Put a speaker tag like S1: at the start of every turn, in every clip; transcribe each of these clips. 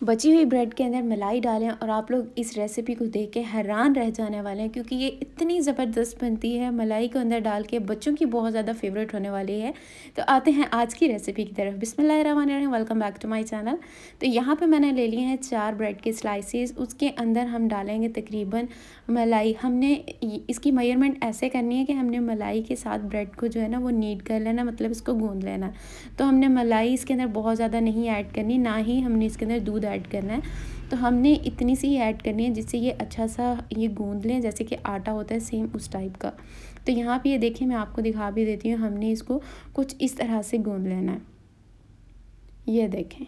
S1: बची हुई ब्रेड के अंदर मलाई डालें और आप लोग इस रेसिपी को देख के हैरान रह जाने वाले हैं क्योंकि ये इतनी ज़बरदस्त बनती है। मलाई को अंदर डाल के बच्चों की बहुत ज़्यादा फेवरेट होने वाली है। तो आते हैं आज की रेसिपी की तरफ। बिस्मिल्लाहिर्रहमानिर्रहीम, welcome back to my channel. तो यहाँ पे मैंने ले लिए हैं 4 ब्रेड के स्लाइसेस। उसके अंदर हम डालेंगे तकरीबन मलाई। हमने इसकी मेजरमेंट ऐसे करनी है कि हमने मलाई के साथ ब्रेड को जो है ना वो नीड कर लेना, मतलब इसको गूँध लेना। तो हमने मलाई इसके अंदर बहुत ज़्यादा नहीं ऐड करनी, ना ही हमने इसके अंदर दूध ऐड करना है। तो हमने इतनी सी ऐड करनी है जिससे ये अच्छा सा ये गूँध लें, जैसे कि आटा होता है सेम उस टाइप का। तो यहाँ पे ये देखिए, मैं आपको दिखा भी देती हूँ। हमने इसको कुछ इस तरह से गूँध लेना है। ये देखें,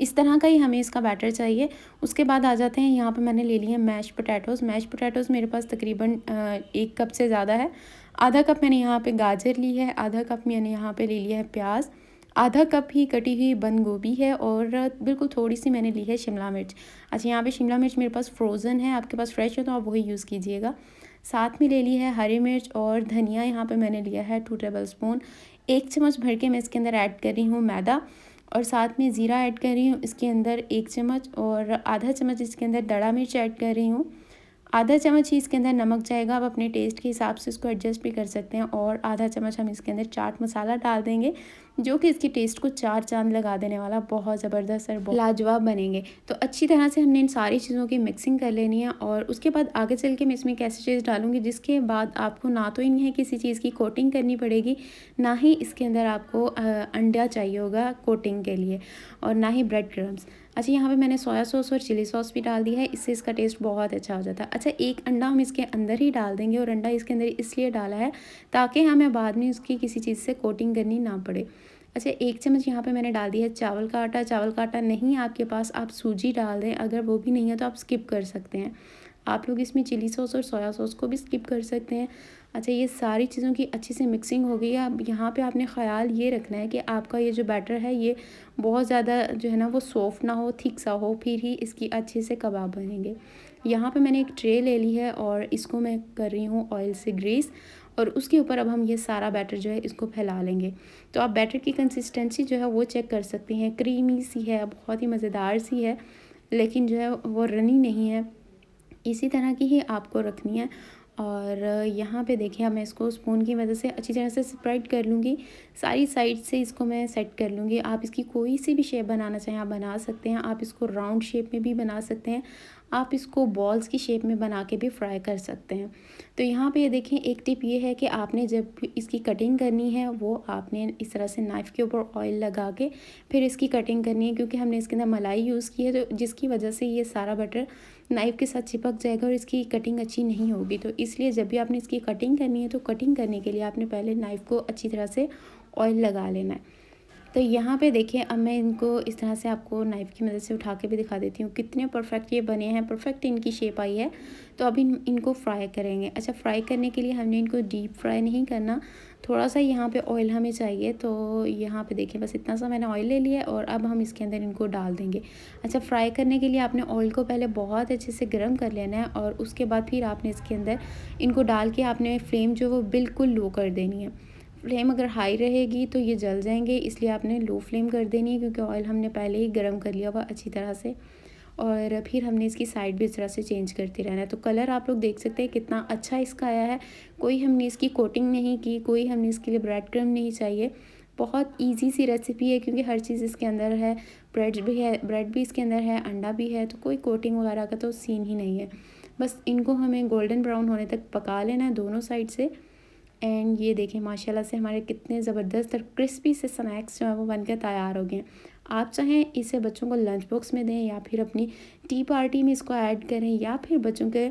S1: इस तरह का ही हमें इसका बैटर चाहिए। उसके बाद आ जाते हैं, यहाँ पे मैंने ले लिए मैश पोटैटोज़। मैश पोटैटोज़ मेरे पास तकरीबन 1 कप से ज़्यादा है। आधा कप मैंने यहाँ पे गाजर ली है, आधा कप मैंने यहाँ पे ले लिया है प्याज, आधा कप ही कटी हुई बंद गोभी है और बिल्कुल थोड़ी सी मैंने ली है शिमला मिर्च। अच्छा, यहाँ पे शिमला मिर्च मेरे पास फ्रोज़न है, आपके पास फ्रेश है तो आप वही यूज़ कीजिएगा। साथ में ले ली है हरी मिर्च और धनिया, यहाँ पे मैंने लिया है 2 टेबल स्पून। 1 चम्मच भर के मैं इसके अंदर ऐड कर रही हूँ मैदा और साथ में ज़ीरा ऐड कर रही हूँ इसके अंदर 1 चम्मच और आधा चम्मच इसके अंदर दड़ा मिर्च ऐड कर रही हूँ। आधा चम्मच ही इसके अंदर नमक जाएगा, आप अपने टेस्ट के हिसाब से इसको एडजस्ट भी कर सकते हैं। और आधा चम्मच हम इसके अंदर चाट मसाला डाल देंगे, जो कि इसकी टेस्ट को 4 चांद लगा देने वाला, बहुत ज़बरदस्त और बहुत लाजवाब बनेंगे। तो अच्छी तरह से हमने इन सारी चीज़ों की मिक्सिंग कर लेनी है और उसके बाद आगे चल के मैं इसमें एक ऐसी चीज़ डालूँगी जिसके बाद आपको ना तो इन्हें किसी चीज़ की कोटिंग करनी पड़ेगी, ना ही इसके अंदर आपको अंडा चाहिए होगा कोटिंग के लिए, और ना ही ब्रेड क्रम्स। अच्छा, यहाँ पे मैंने सोया सॉस और चिली सॉस भी डाल दी है, इससे इसका टेस्ट बहुत अच्छा हो जाता है। अच्छा, 1 अंडा हम इसके अंदर ही डाल देंगे और अंडा इसके अंदर इसलिए डाला है ताकि हमें बाद में उसकी किसी चीज़ से कोटिंग करनी ना पड़े। अच्छा, 1 चम्मच यहाँ पे मैंने डाल दिया है चावल का आटा। चावल का आटा नहीं आपके पास, आप सूजी डाल दें, अगर वो भी नहीं है तो आप स्किप कर सकते हैं। आप लोग इसमें चिली सॉस और सोया सॉस को भी स्किप कर सकते हैं। अच्छा, ये सारी चीज़ों की अच्छे से मिक्सिंग हो गई है। अब यहाँ पे आपने ख़्याल ये रखना है कि आपका ये जो बैटर है ये बहुत ज़्यादा जो है ना वो सॉफ्ट ना हो, थिक सा हो, फिर ही इसकी अच्छे से कबाब बनेंगे। यहाँ पे मैंने एक ट्रे ले ली है और इसको मैं कर रही हूँ ऑयल से ग्रीस, और उसके ऊपर अब हम ये सारा बैटर जो है इसको फैला लेंगे। तो आप बैटर की कंसिस्टेंसी जो है वो चेक कर सकती हैं, क्रीमी सी है, बहुत ही मज़ेदार सी है, लेकिन जो है वो रनी नहीं है। इसी तरह की ही आपको रखनी है। और यहाँ पे देखिए, मैं इसको स्पून की मदद से अच्छी तरह से स्प्रेड कर लूँगी, सारी साइड से इसको मैं सेट कर लूँगी। आप इसकी कोई सी भी शेप बनाना चाहें आप बना सकते हैं। आप इसको राउंड शेप में भी बना सकते हैं, आप इसको बॉल्स की शेप में बना के भी फ्राई कर सकते हैं। तो यहाँ पे ये देखें, एक टिप ये है कि आपने जब भी इसकी कटिंग करनी है वो आपने इस तरह से नाइफ़ के ऊपर ऑयल लगा के फिर इसकी कटिंग करनी है, क्योंकि हमने इसके अंदर मलाई यूज़ की है, तो जिसकी वजह से ये सारा बटर नाइफ़ के साथ चिपक जाएगा और इसकी कटिंग अच्छी नहीं होगी। तो इसलिए जब भी आपने इसकी कटिंग करनी है तो कटिंग करने के लिए आपने पहले नाइफ़ को अच्छी तरह से ऑयल लगा लेना है। तो यहाँ पे देखिए, अब मैं इनको इस तरह से आपको नाइफ़ की मदद से उठा के भी दिखा देती हूँ कितने परफेक्ट ये बने हैं, परफेक्ट इनकी शेप आई है। तो अब इनको फ्राई करेंगे। अच्छा, फ्राई करने के लिए हमने इनको डीप फ्राई नहीं करना, थोड़ा सा यहाँ पे ऑयल हमें चाहिए। तो यहाँ पे देखिए, बस इतना सा मैंने ऑयल ले लिया है और अब हम इसके अंदर इनको डाल देंगे। अच्छा, फ्राई करने के लिए आपने ऑयल को पहले बहुत अच्छे से गर्म कर लेना है और उसके बाद फिर आपने इसके अंदर इनको डाल के आपने फ्लेम जो वो बिल्कुल लो कर देनी है। फ्लेम अगर हाई रहेगी तो ये जल जाएंगे, इसलिए आपने लो फ्लेम कर देनी है, क्योंकि ऑयल हमने पहले ही गर्म कर लिया हुआ अच्छी तरह से। और फिर हमने इसकी साइड भी इस तरह से चेंज करते रहना है। तो कलर आप लोग देख सकते हैं कितना अच्छा इसका आया है। कोई हमने इसकी कोटिंग नहीं की, कोई हमने इसके लिए ब्रेड क्रम्ब नहीं चाहिए। बहुत ईजी सी रेसिपी है, क्योंकि हर चीज़ इसके अंदर है, ब्रेड भी है, ब्रेड भी इसके अंदर है, अंडा भी है, तो कोई कोटिंग वगैरह का तो सीन ही नहीं है। बस इनको हमें गोल्डन ब्राउन होने तक पका लेना है दोनों साइड से। एंड ये देखें, माशाल्लाह से हमारे कितने ज़बरदस्त और क्रिस्पी से स्नैक्स जो है वो बनकर तैयार हो गए हैं। आप चाहें इसे बच्चों को लंच बॉक्स में दें या फिर अपनी टी पार्टी में इसको ऐड करें या फिर बच्चों के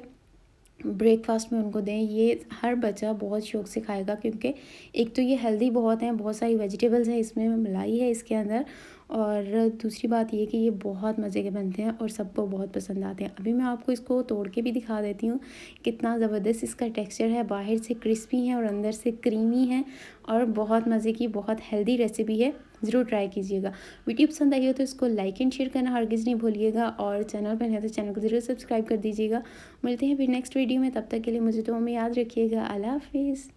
S1: ब्रेकफास्ट में उनको दें। ये हर बच्चा बहुत शौक़ से खाएगा, क्योंकि एक तो ये हेल्दी बहुत हैं, बहुत सारी वेजिटेबल्स हैं इसमें, मलाई है इसके अंदर, और दूसरी बात ये कि ये बहुत मज़े के बनते हैं और सबको बहुत पसंद आते हैं। अभी मैं आपको इसको तोड़ के भी दिखा देती हूँ कितना ज़बरदस्त इसका टेक्सचर है, बाहर से क्रिस्पी है और अंदर से क्रीमी है, और बहुत मज़े की बहुत हेल्दी रेसिपी है। ज़रूर ट्राई कीजिएगा। वीडियो पसंद आई हो तो इसको लाइक एंड शेयर करना हरगिज़ नहीं भूलिएगा, और चैनल पर है तो चैनल को ज़रूर सब्सक्राइब कर दीजिएगा। मिलते हैं फिर नेक्स्ट वीडियो में, तब तक के लिए मुझे दुआ में याद रखिएगा। अल्लाह हाफिज़।